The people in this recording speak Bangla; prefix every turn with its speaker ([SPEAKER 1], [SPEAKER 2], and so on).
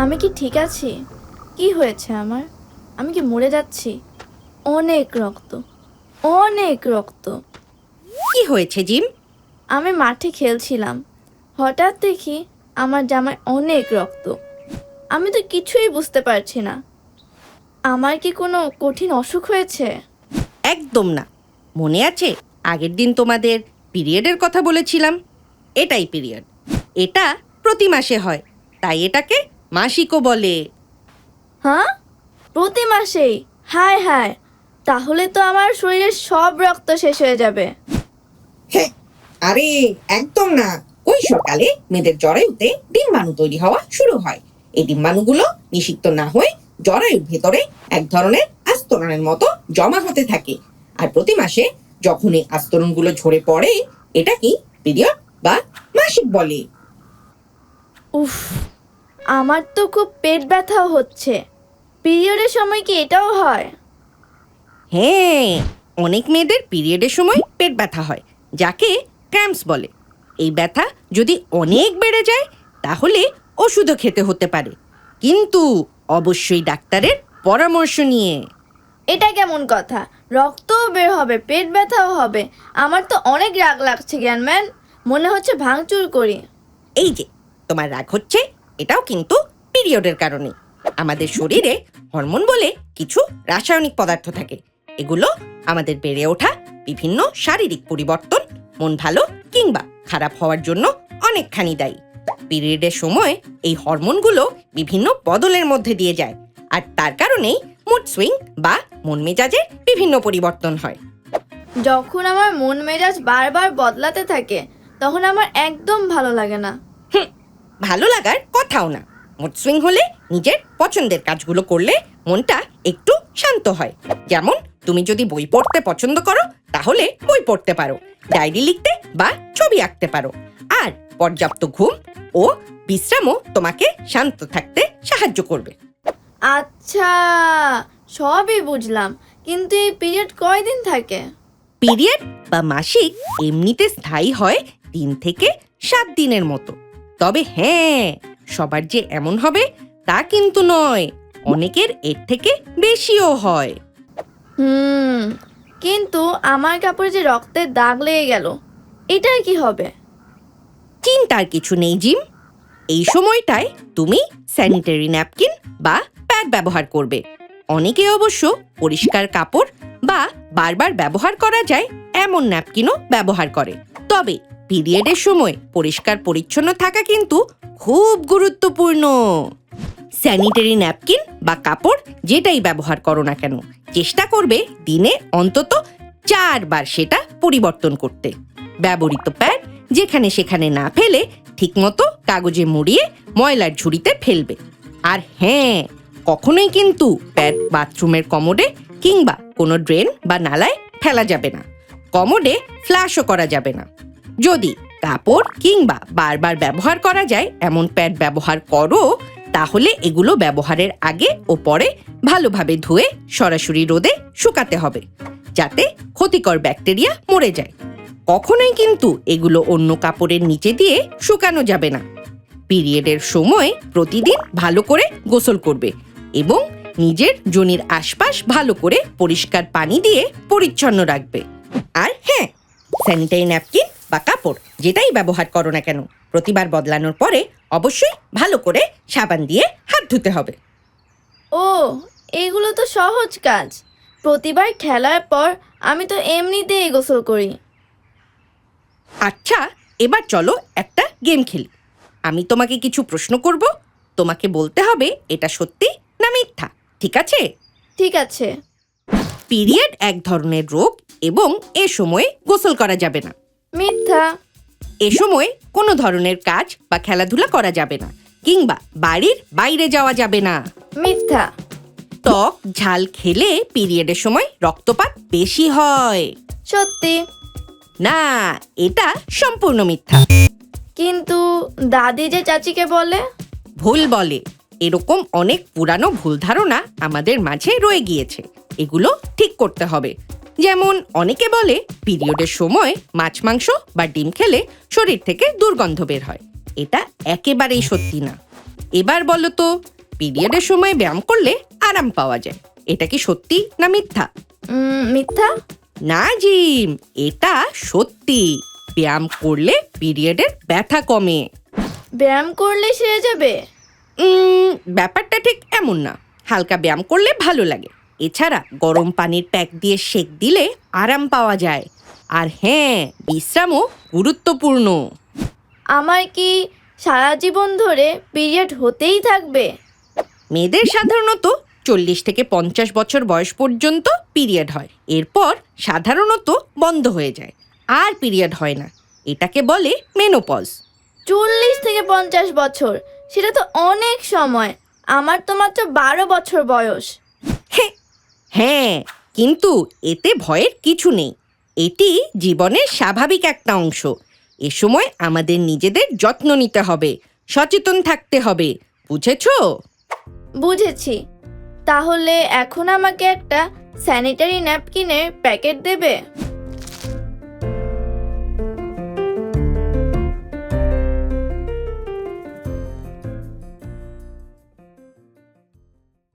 [SPEAKER 1] আমি কি ঠিক আছি? কি হয়েছে আমার? আমি কি মরে যাচ্ছি? অনেক রক্ত, অনেক রক্ত।
[SPEAKER 2] কি হয়েছে জিম?
[SPEAKER 1] আমি মাঠে খেলছিলাম, হঠাৎ দেখি আমার জামায় অনেক রক্ত। আমি তো কিছুই বুঝতে পারছি না। আমার কি কোনো কঠিন অসুখ হয়েছে?
[SPEAKER 2] একদম না। মনে আছে আগের দিন তোমাদের পিরিয়ডের কথা বলেছিলাম? এটাই পিরিয়ড। এটা প্রতি মাসে হয়, তাই এটাকে মাসিকও বলে।
[SPEAKER 1] হ্যাঁ, প্রতি মাসেই? হায় হায়, তাহলে তো আমার শরীরের সব রক্ত শেষ হয়ে যাবে।
[SPEAKER 3] হ্যাঁ, আরে একদম না। কৈশোরকালে মেয়েদের জরায়ুতে ডিম্বাণু তৈরি হওয়া শুরু হয়। এই ডিম্বাণুগুলো নিষিক্ত না হয়ে জরায়ুর ভেতরে এক ধরনের আস্তরণের মতো জমা হতে থাকে। আর প্রতি মাসে যখন এই আস্তরণগুলো ঝরে পড়ে, এটাকেই পিরিয়ড বা মাসিক বলে।
[SPEAKER 1] উফ, আমার তো খুব পেট ব্যথাও হচ্ছে। পিরিয়ডের সময় কি এটাও হয়?
[SPEAKER 2] হ্যাঁ, অনেক মেয়েদের পিরিয়ডের সময় পেট ব্যথা হয়, যাকে ক্র্যাম্পস বলে। এই ব্যথা যদি অনেক বেড়ে যায় তাহলে ওষুধও খেতে হতে পারে, কিন্তু অবশ্যই ডাক্তারের পরামর্শ নিয়ে।
[SPEAKER 1] এটা কেমন কথা? রক্তও বের হবে, পেট ব্যথাও হবে। আমার তো অনেক রাগ লাগছে জ্ঞানম্যান, মনে হচ্ছে ভাঙচুর করি।
[SPEAKER 2] এই যে তোমার রাগ হচ্ছে, এটাও কিন্তু পিরিয়ডের কারণে। আমাদের শরীরে হরমোন বলে কিছু রাসায়নিক পদার্থ থাকে। এগুলো আমাদের বেড়ে ওঠা বিভিন্ন শারীরিক পরিবর্তন, মন ভালো কিংবা খারাপ হওয়ার জন্য অনেকখানি দায়ী। পিরিয়ডের সময় এই হরমোনগুলো বিভিন্ন বদলের মধ্যে দিয়ে যায়, আর তার কারণেই মুড সুইং বা মন মেজাজের বিভিন্ন পরিবর্তন হয়।
[SPEAKER 1] যখন আমার মন মেজাজ বারবার বদলাতে থাকে তখন আমার একদম ভালো লাগে না।
[SPEAKER 2] ভালো লাগার কথাও না। মুড সুইং হলে নিজের পছন্দের কাজগুলো করলে মনটা একটু শান্ত হয়। যেমন তুমি যদি বই পড়তে পছন্দ করো তাহলে বই পড়তে পারো, ডায়েরি লিখতে বা ছবি আঁকতে পারো। আর পর্যাপ্ত ঘুম ও বিশ্রামও তোমাকে শান্ত থাকতে সাহায্য করবে।
[SPEAKER 1] আচ্ছা, সবই বুঝলাম, কিন্তু এই পিরিয়ড কয়দিন থাকে?
[SPEAKER 2] পিরিয়ড বা মাসিক এমনিতে স্থায়ী হয় 3 থেকে 7 দিনের মতো। তবে হ্যাঁ, সবার যে এমন হবে তা কিন্তু নয়, অনেকের এর থেকে বেশিও হয়।
[SPEAKER 1] কিন্তু আমার কাপড়ে যে রক্তের দাগ লেগে গেল, এটার কি হবে?
[SPEAKER 2] চিন্তার কিছু নেই জিম। এই সময়টায় তুমি স্যানিটারি ন্যাপকিন বা প্যাড ব্যবহার করবে। অনেকে অবশ্য পরিষ্কার কাপড় বা বারবার ব্যবহার করা যায় এমন ন্যাপকিনও ব্যবহার করে। তবে পিরিয়ডের সময় পরিষ্কার পরিচ্ছন্ন থাকা কিন্তু খুব গুরুত্বপূর্ণ। স্যানিটারি ন্যাপকিন বা কাপড় যেটাই ব্যবহার করো না কেন, চেষ্টা করবে দিনে অন্তত 4 বার সেটা পরিবর্তন করতে। ব্যবহৃত প্যাড যেখানে সেখানে না ফেলে ঠিকমতো কাগজে মুড়িয়ে ময়লার ঝুড়িতে ফেলবে। আর হ্যাঁ, কখনোই কিন্তু প্যাড বাথরুমের কমোডে কিংবা কোনো ড্রেন বা নালায় ফেলা যাবে না। কমোডে ফ্লাশও করা যাবে না। যদি কাপড় কিংবা বারবার ব্যবহার করা যায় এমন প্যাড ব্যবহার করো, তাহলে এগুলো ব্যবহারের আগে ও পরে ভালোভাবে ধুয়ে সরাসরি রোদে শুকাতে হবে, যাতে ক্ষতিকর ব্যাকটেরিয়া মরে যায়। কখনোই কিন্তু এগুলো অন্য কাপড়ের নিচে দিয়ে শুকানো যাবে না। পিরিয়ডের সময় প্রতিদিন ভালো করে গোসল করবে এবং নিজের যোনির আশপাশ ভালো করে পরিষ্কার পানি দিয়ে পরিচ্ছন্ন রাখবে। আর হ্যাঁ, স্যানিটারি ন্যাপকিন বা কাপড় যেটাই ব্যবহার করো না কেন, প্রতিবার বদলানোর পরে অবশ্যই ভালো করে সাবান দিয়ে হাত ধুতে হবে।
[SPEAKER 1] ও, এগুলো তো সহজ কাজ। প্রতিবার খেলার পর আমি তো এমনিতেই গোসল করি।
[SPEAKER 2] আচ্ছা, এবার চলো একটা গেম খেলি। আমি তোমাকে কিছু প্রশ্ন করব, তোমাকে বলতে হবে এটা সত্যি না মিথ্যা, ঠিক আছে?
[SPEAKER 1] ঠিক আছে।
[SPEAKER 2] পিরিয়ড এক ধরনের রোগ এবং এ সময়ে গোসল করা যাবে না।
[SPEAKER 1] মিথ্যা।
[SPEAKER 2] এ সময় কোনো ধরনের কাজ বা খেলাধুলা করা যাবে না, কিংবা বাড়ির বাইরে যাওয়া যাবে না।
[SPEAKER 1] মিথ্যা।
[SPEAKER 2] টক ঝাল খেলে পিরিয়ডের সময় রক্তপাত বেশি হয়।
[SPEAKER 1] সত্যি।
[SPEAKER 2] না, এটা সম্পূর্ণ মিথ্যা।
[SPEAKER 1] কিন্তু দাদি যে চাচিকে বলে।
[SPEAKER 2] ভুল বলে। এরকম অনেক পুরানো ভুল ধারণা আমাদের মাঝে রয়ে গিয়েছে, এগুলো ঠিক করতে হবে। যেমন অনেকে বলে পিরিয়ডের সময় মাছ মাংস বা ডিম খেলে শরীর থেকে দুর্গন্ধ বের হয়। এটা একেবারেই সত্যি না। এবার বলো তো, পিরিয়ডের সময় ব্যায়াম করলে আরাম পাওয়া যায়। এটা কি সত্যি না মিথ্যা?
[SPEAKER 1] মিথ্যা?
[SPEAKER 2] না জিম, এটা সত্যি। ব্যায়াম করলে পিরিয়ডের ব্যথা কমে।
[SPEAKER 1] ব্যায়াম করলে সেরে যাবে?
[SPEAKER 2] ব্যাপারটা ঠিক এমন না। হালকা ব্যায়াম করলে ভালো লাগে। এছাড়া গরম পানির প্যাক দিয়ে সেক দিলে আরাম পাওয়া যায়। আর হ্যাঁ, বিশ্রামও গুরুত্বপূর্ণ।
[SPEAKER 1] আমার কি সারা জীবন ধরে পিরিয়ড হতেই থাকবে?
[SPEAKER 2] মেয়েদের সাধারণত 40 থেকে 50 বছর বয়স পর্যন্ত পিরিয়ড হয়। এরপর সাধারণত বন্ধ হয়ে যায়, আর পিরিয়ড হয় না। এটাকে বলে মেনোপজ।
[SPEAKER 1] 40 থেকে 50 বছর, সেটা তো অনেক সময়। আমার তো মাত্র 12 বছর বয়স।
[SPEAKER 2] হ্যাঁ, কিন্তু এতে ভয়ের কিছু নেই। এটি জীবনের স্বাভাবিক একটা অংশ। এ সময় আমাদের নিজেদের যত্ন নিতে হবে, সচেতন থাকতে হবে। বুঝেছো?
[SPEAKER 1] বুঝেছি। তাহলে এখন আমাকে একটা স্যানিটারি ন্যাপকিনের প্যাকেট দেবে?